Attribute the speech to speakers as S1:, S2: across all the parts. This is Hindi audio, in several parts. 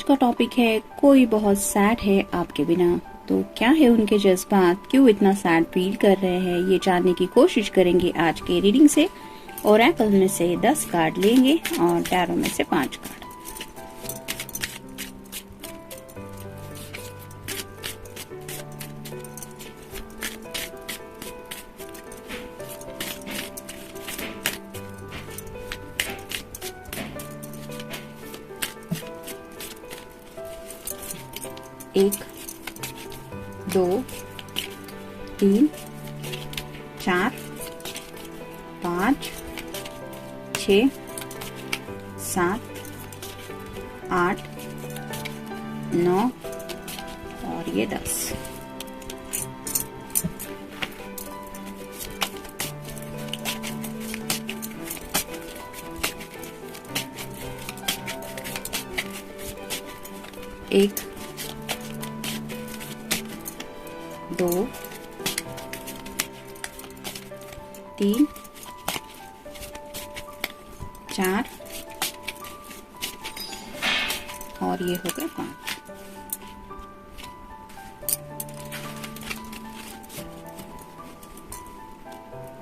S1: का टॉपिक है कोई बहुत सैड है आपके बिना। तो क्या है उनके जज्बात, क्यों इतना सैड फील कर रहे हैं, ये जानने की कोशिश करेंगे आज के रीडिंग से। ओरेकल में से 10 कार्ड लेंगे और टैरो में से 5 कार्ड। एक, 2, 3, 4, 5, 6, 7, 8, 9 और ये 10। एक, 2, 3, 4 और ये हो गए 5।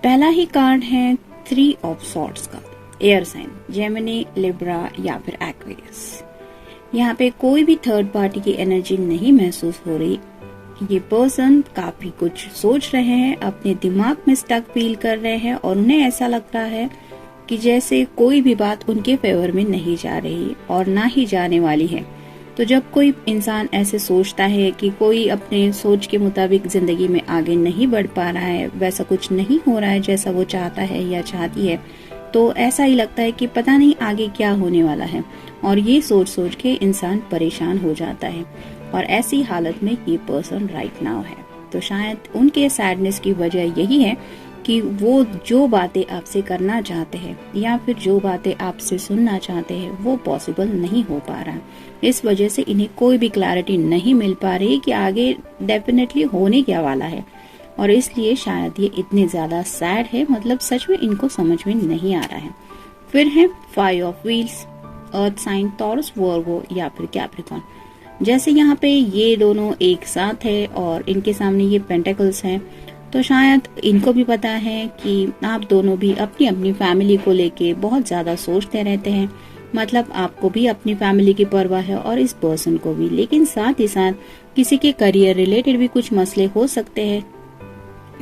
S1: पहला ही कार्ड है 3 ऑफ सॉर्ड्स का। एयर साइन जेमिनी, लिब्रा या फिर एक्वेरियस। यहाँ पे कोई भी थर्ड पार्टी की एनर्जी नहीं महसूस हो रही। ये पर्सन काफी कुछ सोच रहे हैं, अपने दिमाग में स्टक फील कर रहे हैं और उन्हें ऐसा लग रहा है कि जैसे कोई भी बात उनके फेवर में नहीं जा रही और ना ही जाने वाली है। तो जब कोई इंसान ऐसे सोचता है कि कोई अपने सोच के मुताबिक जिंदगी में आगे नहीं बढ़ पा रहा है, वैसा कुछ नहीं हो रहा है जैसा वो चाहता है या चाहती है, तो ऐसा ही लगता है कि पता नहीं आगे क्या होने वाला है और ये सोच सोच के इंसान परेशान हो जाता है। और ऐसी हालत में ये पर्सन राइट नाउ है। तो शायद उनके सैडनेस की वजह यही है कि वो जो बातें आपसे करना चाहते हैं या फिर जो बातें आपसे सुनना चाहते हैं वो पॉसिबल नहीं हो पा रहा। इस वजह से इन्हें कोई भी क्लैरिटी नहीं मिल पा रही कि आगे डेफिनेटली होने क्या वाला है और इसलिए शायद ये इतने ज्यादा सैड है, मतलब सच में इनको समझ में नहीं आ रहा है। फिर है 5 of wheels, earth sign Taurus, Virgo या फिर कैप्रिकॉर्न। जैसे यहाँ पे ये दोनों एक साथ है और इनके सामने ये पेंटेकल्स हैं, तो शायद इनको भी पता है कि आप दोनों भी अपनी अपनी फैमिली को लेके बहुत ज्यादा सोचते रहते हैं। मतलब आपको भी अपनी फैमिली की परवाह है और इस पर्सन को भी, लेकिन साथ ही साथ किसी के करियर रिलेटेड भी कुछ मसले हो सकते हैं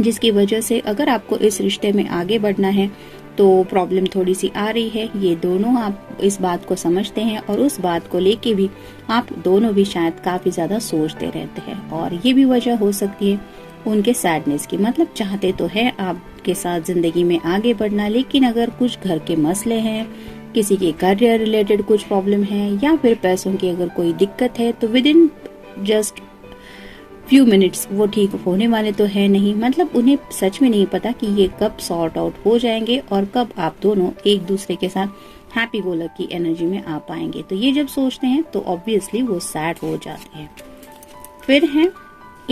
S1: जिसकी वजह से अगर आपको इस रिश्ते में आगे बढ़ना है तो प्रॉब्लम थोड़ी सी आ रही है। ये दोनों आप इस बात को समझते हैं और उस बात को लेके भी आप दोनों भी शायद काफी ज्यादा सोचते रहते हैं और ये भी वजह हो सकती है उनके सैडनेस की। मतलब चाहते तो है आपके साथ जिंदगी में आगे बढ़ना, लेकिन अगर कुछ घर के मसले हैं, किसी के करियर रिलेटेड कुछ प्रॉब्लम है या फिर पैसों की अगर कोई दिक्कत है तो with in just few minutes वो ठीक होने वाले तो है नहीं। मतलब उन्हें सच में नहीं पता कि ये कब सॉर्ट आउट हो जाएंगे और कब आप दोनों एक दूसरे के साथ हैप्पी गो लकी एनर्जी में आ पाएंगे। तो ये जब सोचते हैं तो ऑब्वियसली वो सैड हो जाते हैं। फिर है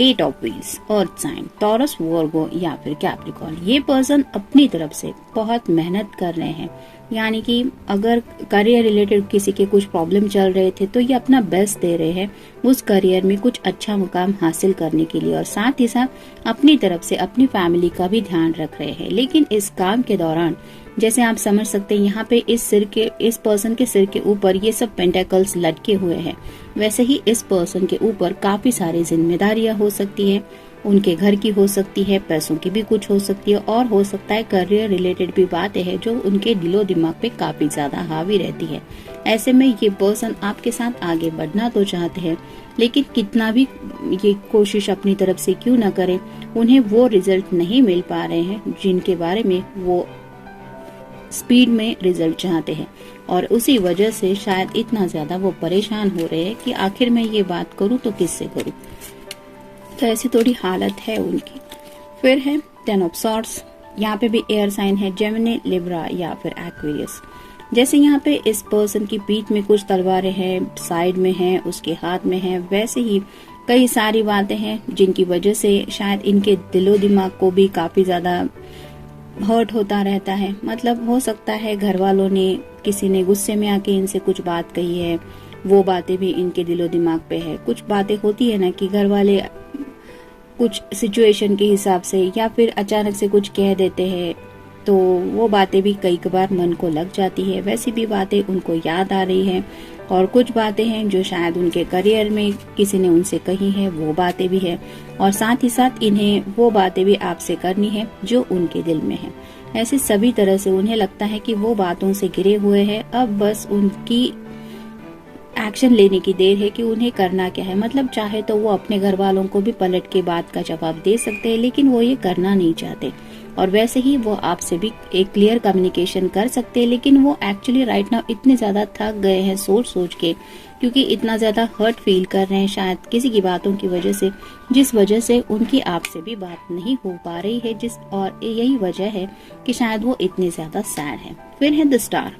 S1: 8 of wheels, earth sign Taurus, Virgo या फिर कैप्रिकॉर्न। ये पर्सन अपनी तरफ से बहुत मेहनत कर रहे हैं, यानी कि अगर करियर रिलेटेड किसी के कुछ प्रॉब्लम चल रहे थे तो ये अपना बेस्ट दे रहे हैं उस करियर में कुछ अच्छा मुकाम हासिल करने के लिए और साथ ही साथ अपनी तरफ से अपनी फैमिली का भी ध्यान रख रहे हैं। लेकिन इस काम के दौरान जैसे आप समझ सकते हैं यहाँ पे इस पर्सन के सिर के ऊपर ये सब पेंटेकल्स लटके हुए हैं, वैसे ही इस पर्सन के ऊपर काफी सारी जिम्मेदारियां हो सकती हैं। उनके घर की हो सकती है, पैसों की भी कुछ हो सकती है और हो सकता है करियर रिलेटेड भी बातें हैं जो उनके दिलो दिमाग पे काफी ज्यादा हावी रहती है। ऐसे में ये पर्सन आपके साथ आगे बढ़ना तो चाहते हैं, लेकिन कितना भी ये कोशिश अपनी तरफ से क्यों न करें, उन्हें वो रिजल्ट नहीं मिल पा रहे हैं जिनके बारे में वो स्पीड में रिजल्ट चाहते हैं और उसी वजह से शायद इतना ज्यादा वो परेशान हो रहे हैं कि आखिर मैं ये बात करूं तो किससे करूं। तो ऐसी थोड़ी हालत है उनकी। फिर है 10 ऑफ सॉर्ड्स, यहाँ पे भी एयर साइन है, जेमिनी, लिब्रा या फिर एक्वेरियस। जैसे यहाँ पे इस पर्सन की पीठ में कुछ तलवारें हैं, साइड में हैं, उसके हाथ में हैं, वैसे ही कई सारी बातें हैं जिनकी वजह से शायद इनके दिलो दिमाग को भी काफी ज्यादा हर्ट होता रहता है। मतलब हो सकता है घर वालों ने, किसी ने गुस्से में आके इनसे कुछ बात कही है वो बातें भी इनके दिलो दिमाग पे है। कुछ बातें होती है ना कि घर वाले कुछ सिचुएशन के हिसाब से या फिर अचानक से कुछ कह देते हैं, तो वो बातें भी कई बार मन को लग जाती है। वैसी भी बातें उनको याद आ रही है, और कुछ बातें हैं जो शायद उनके करियर में किसी ने उनसे कही है, वो बातें भी है। और साथ ही साथ इन्हें वो बातें भी आपसे करनी है जो उनके दिल में है। ऐसे सभी तरह से उन्हें लगता है कि वो बातों से घिरे हुए हैं, अब बस उनकी एक्शन लेने की देर है कि उन्हें करना क्या है। मतलब चाहे तो वो अपने घर वालों को भी पलट के बात का जवाब दे सकते हैं, लेकिन वो ये करना नहीं चाहते। और वैसे ही वो आपसे भी एक क्लियर कम्युनिकेशन कर सकते हैं, लेकिन वो एक्चुअली राइट नाउ इतने ज्यादा थक गए हैं सोच सोच के, क्योंकि इतना ज्यादा हर्ट फील कर रहे हैं शायद किसी की बातों की वजह से, जिस वजह से उनकी आपसे भी बात नहीं हो पा रही है, और यही वजह है कि शायद वो इतने ज्यादा सैड है। फिर है द स्टार।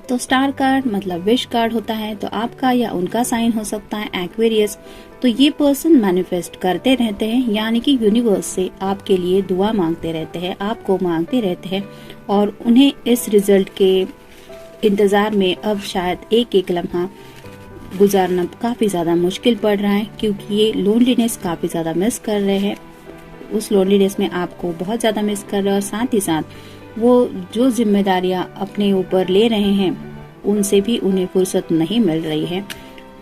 S1: तो स्टार कार्ड मतलब विश कार्ड होता है, तो आपका या उनका साइन हो सकता है एक्वेरियस। तो ये पर्सन मैनिफेस्ट करते रहते हैं, यानी कि यूनिवर्स से आपके लिए दुआ मांगते रहते हैं, आपको मांगते रहते हैं, और उन्हें इस रिजल्ट के इंतजार में अब शायद एक एक लम्हा गुजारना काफी ज्यादा मुश्किल पड़ रहा है, क्योंकि ये लोनलीनेस काफी ज्यादा मिस कर रहे हैं। उस लोनलीनेस में आपको बहुत ज्यादा मिस कर रहे हैं, और साथ ही साथ वो जो जिम्मेदारियां अपने ऊपर ले रहे हैं उनसे भी उन्हें फुर्सत नहीं मिल रही है,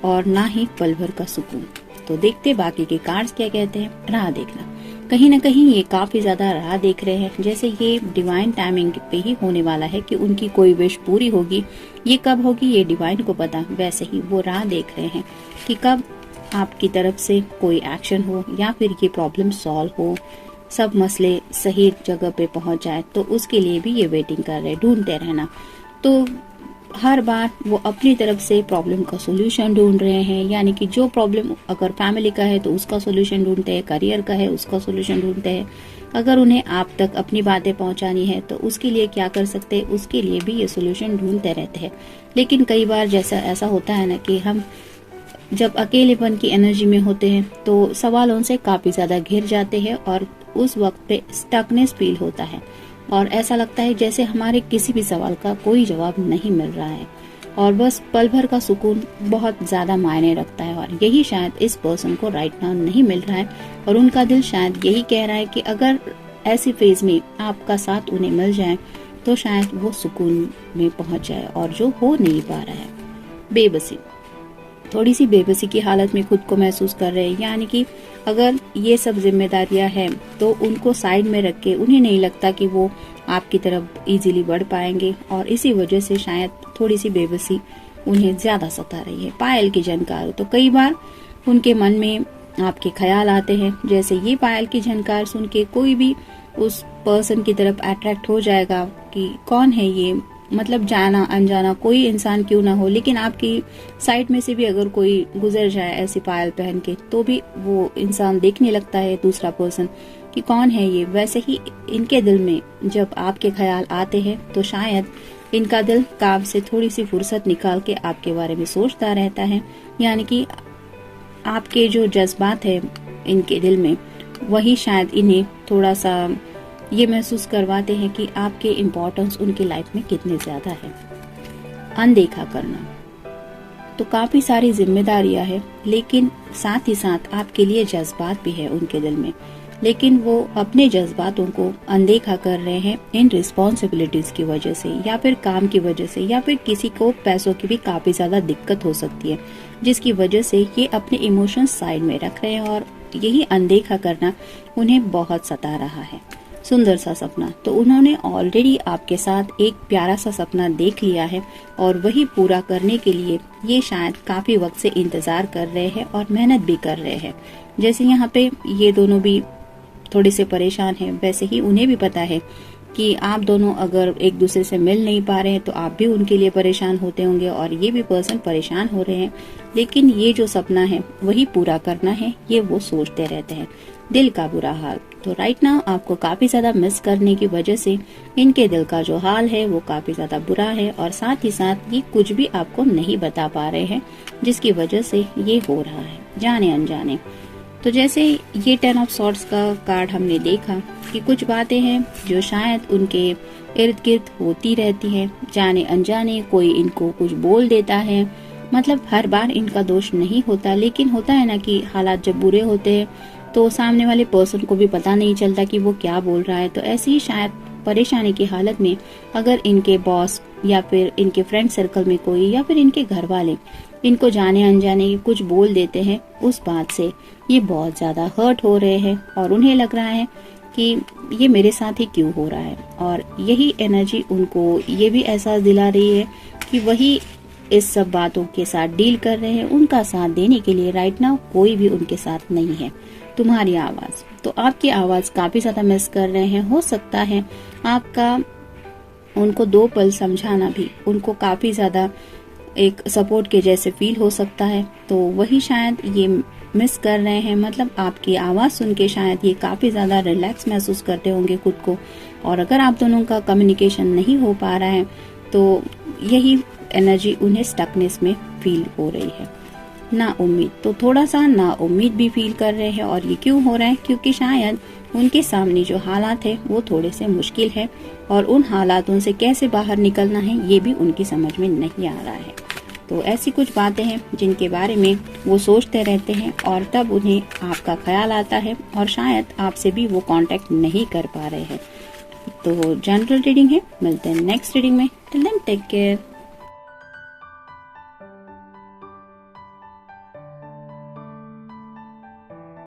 S1: और ना ही पल भर का सुकून। तो देखते बाकी के कार्ड्स क्या कहते हैं। राह देखना, कहीं ना कहीं ये काफी ज्यादा राह देख रहे हैं, जैसे ये डिवाइन टाइमिंग पे ही होने वाला है कि उनकी कोई विश पूरी होगी। ये कब होगी ये डिवाइन को पता। वैसे ही वो राह देख रहे हैं कि कब आपकी तरफ से कोई एक्शन हो, या फिर ये प्रॉब्लम सॉल्व हो, सब मसले सही जगह पे पहुंच जाए। तो उसके लिए भी ये वेटिंग कर रहे, ढूंढते रहना। तो हर बार वो अपनी तरफ से प्रॉब्लम का सोल्यूशन ढूंढ रहे हैं, यानी कि जो प्रॉब्लम अगर फैमिली का है तो उसका सोल्यूशन ढूंढते हैं, करियर का है उसका सोल्यूशन ढूंढते हैं। अगर उन्हें आप तक अपनी बातें पहुंचानी है तो उसके लिए क्या कर सकते हैं, उसके लिए भी ये सोल्यूशन ढूंढते रहते हैं। लेकिन कई बार जैसा ऐसा होता है ना कि हम जब अकेलेपन की एनर्जी में होते हैं तो सवालों से काफी ज्यादा घिर जाते हैं, और उस वक्त पे स्टकनेस फील होता है, और ऐसा लगता है जैसे हमारे किसी भी सवाल का कोई जवाब नहीं मिल रहा है, और बस पल भर का सुकून बहुत ज्यादा मायने रखता है। और यही शायद इस पर्सन को राइट नाउ नहीं मिल रहा है, और उनका दिल शायद यही कह रहा है कि अगर ऐसी फेज में आपका साथ उन्हें मिल जाए तो शायद वो सुकून में पहुंच जाए, और जो हो नहीं पा रहा है। बेबसी, थोड़ी सी बेबसी की हालत में खुद को महसूस कर रहे हैं, यानी कि अगर ये सब जिम्मेदारियां हैं तो उनको साइड में रख के उन्हें नहीं लगता कि वो आपकी तरफ इजीली बढ़ पाएंगे, और इसी वजह से शायद थोड़ी सी बेबसी उन्हें ज्यादा सता रही है। पायल की झनकार, तो कई बार उनके मन में आपके ख्याल आते हैं, जैसे ये पायल की झनकार सुन के कोई भी उस पर्सन की तरफ अट्रैक्ट हो जाएगा कि कौन है ये, मतलब जाना अनजाना कोई इंसान क्यों ना हो, लेकिन आपकी साइड में से भी अगर कोई गुजर जाए ऐसी पायल पहन के, तो भी वो इंसान देखने लगता है दूसरा पर्सन कि कौन है ये। वैसे ही इनके दिल में जब आपके ख्याल आते हैं तो शायद इनका दिल काम से थोड़ी सी फुर्सत निकाल के आपके बारे में सोचता रहता है, यानी कि आपके जो जज्बात है इनके दिल में, वही शायद इन्हें थोड़ा सा ये महसूस करवाते हैं कि आपके इम्पोर्टेंस उनकी लाइफ में कितने ज्यादा है। अनदेखा करना, तो काफी सारी जिम्मेदारियां है, लेकिन साथ ही साथ आपके लिए जज्बात भी है उनके दिल में, लेकिन वो अपने जज्बातों को अनदेखा कर रहे हैं इन रिस्पॉन्सिबिलिटीज की वजह से, या फिर काम की वजह से, या फिर किसी को पैसों की भी काफी ज्यादा दिक्कत हो सकती है, जिसकी वजह से ये अपने इमोशंस साइड में रख रहे हैं, और यही अनदेखा करना उन्हें बहुत सता रहा है। सुंदर सा सपना, तो उन्होंने ऑलरेडी आपके साथ एक प्यारा सा सपना देख लिया है, और वही पूरा करने के लिए ये शायद काफी वक्त से इंतजार कर रहे हैं और मेहनत भी कर रहे हैं। जैसे यहाँ पे ये दोनों भी थोड़े से परेशान हैं, वैसे ही उन्हें भी पता है कि आप दोनों अगर एक दूसरे से मिल नहीं पा रहे हैं तो आप भी उनके लिए परेशान होते होंगे, और ये भी पर्सन परेशान हो रहे हैं, लेकिन ये जो सपना है वही पूरा करना है, ये वो सोचते रहते हैं। दिल का बुरा हाल, तो राइट नाउ आपको काफी ज्यादा मिस करने की वजह से इनके दिल का जो हाल है वो काफी ज्यादा बुरा है, और साथ ही साथ ये कुछ भी आपको नहीं बता पा रहे हैं, जिसकी वजह से ये हो रहा है जाने अनजाने। तो जैसे ये 10 ऑफ सॉर्ड्स का कार्ड हमने देखा कि कुछ बातें हैं जो शायद उनके इर्द गिर्द होती रहती है, जाने अनजाने कोई इनको कुछ बोल देता है, मतलब हर बार इनका दोष नहीं होता, लेकिन होता है ना कि हालात जब बुरे होते हैं तो सामने वाले पर्सन को भी पता नहीं चलता कि वो क्या बोल रहा है। तो ऐसी ही शायद परेशानी की हालत में अगर इनके बॉस या फिर इनके फ्रेंड सर्कल में कोई या फिर इनके घर वाले इनको जाने अनजाने कुछ बोल देते हैं, उस बात से ये बहुत ज्यादा हर्ट हो रहे हैं और उन्हें लग रहा है कि ये मेरे साथ ही क्यों हो रहा है। और यही एनर्जी उनको ये भी एहसास दिला रही है कि वही इस सब बातों के साथ डील कर रहे हैं। उनका साथ देने के लिए राइट नाउ कोई भी उनके साथ नहीं है। तुम्हारी आवाज, तो आपकी आवाज काफी ज्यादा मिस कर रहे हैं। हो सकता है आपका उनको 2 पल समझाना भी उनको काफी ज्यादा एक सपोर्ट के जैसे फील हो सकता है। तो वही शायद ये मिस कर रहे हैं। मतलब आपकी आवाज सुन के शायद ये काफी ज्यादा रिलैक्स महसूस करते होंगे खुद को। और अगर आप दोनों का कम्युनिकेशन नहीं हो पा रहा है तो यही एनर्जी उन्हें स्टकनेस में फील हो रही है। ना उम्मीद, तो थोड़ा सा ना उम्मीद भी फील कर रहे हैं। और ये क्यों हो रहा है? क्योंकि शायद उनके सामने जो हालात है वो थोड़े से मुश्किल है और उन हालातों से कैसे बाहर निकलना है ये भी उनकी समझ में नहीं आ रहा है। तो ऐसी कुछ बातें हैं जिनके बारे में वो सोचते रहते हैं और तब उन्हें आपका ख्याल आता है और शायद आपसे भी वो कांटेक्ट नहीं कर पा रहे हैं। तो जनरल रीडिंग है, मिलते हैं नेक्स्ट रीडिंग में। Till then take care.